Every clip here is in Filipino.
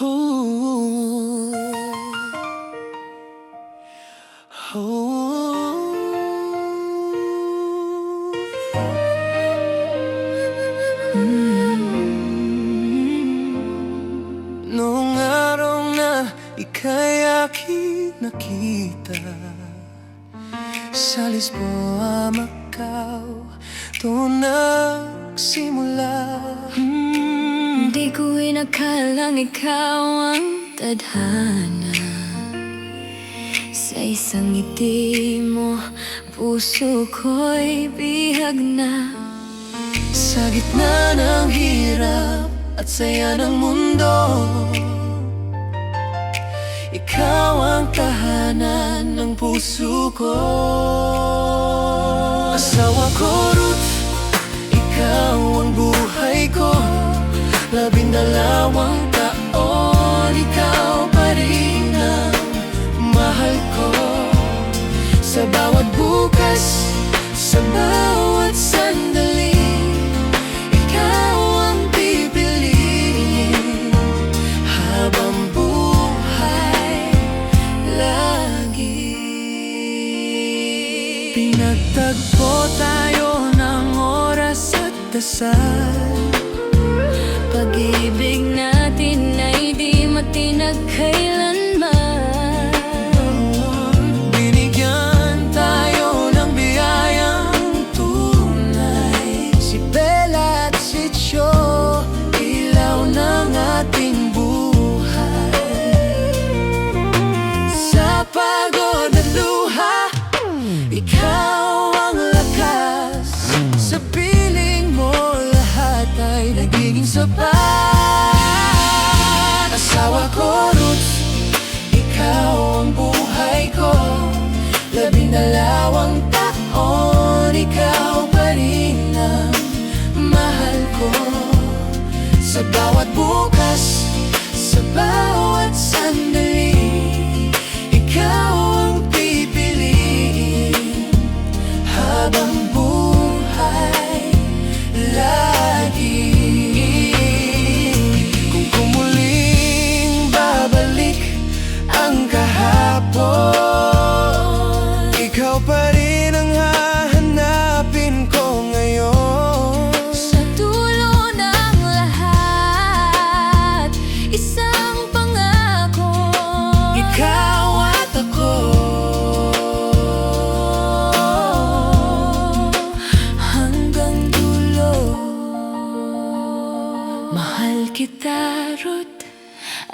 Ooh. Ooh. Noong araw na ika'y aking nakita sa Lisboa, Macau, doon nagsimula. Hindi ko inakalang ikaw ang tadhana. Sa isang ngiti mo, puso ko'y bihag na. Sa gitna ng hirap at saya ng mundo, ikaw ang tahanan ng puso ko. Asawa ko, Ruth, ikaw ang buhay ko. 12 taon, ikaw pa rin ang mahal ko. Sa bawat bukas, sa bawat sandali, ikaw ang pipiliin habang buhay lagi. Pinagtagpo tayo ng oras at dasal. Pag-ibig natin ay di matinag kailanman. Binigyan tayo ng biyayang tunay. Si Bella at si Cho, ilaw ng ating buhay. Sa pagod at luha, ikaw ang lakas. Sa piling mo, lahat ay nagiging sapat. Asawa ko, Ruth, ikaw ang buhay ko. 12 taon, ikaw pa rin ang mahal ko. Sa bawat bukas, sa bawat sandali, ikaw ang pipiliin habang buhay lagi. Kung kumuling babalik ang kahapon, ikaw pa rin ang hahanapin ko ngayon. Sa dulo ng lahat, isang pangako. Ikaw at ako, hanggang dulo. Mahal kita, Ruth,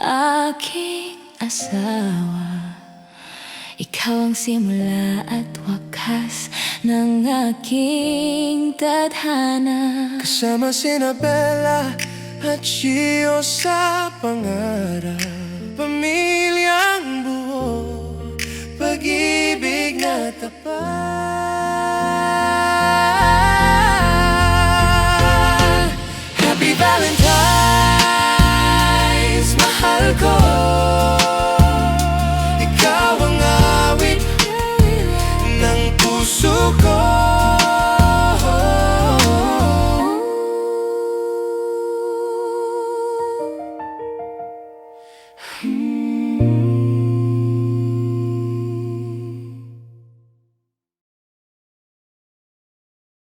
aking asawa. Ikaw ang simula at wakas ng aking tadhana. kasama sina Bella at Gio sa pangarap. Pamilyang buo, pag-ibig na tapat.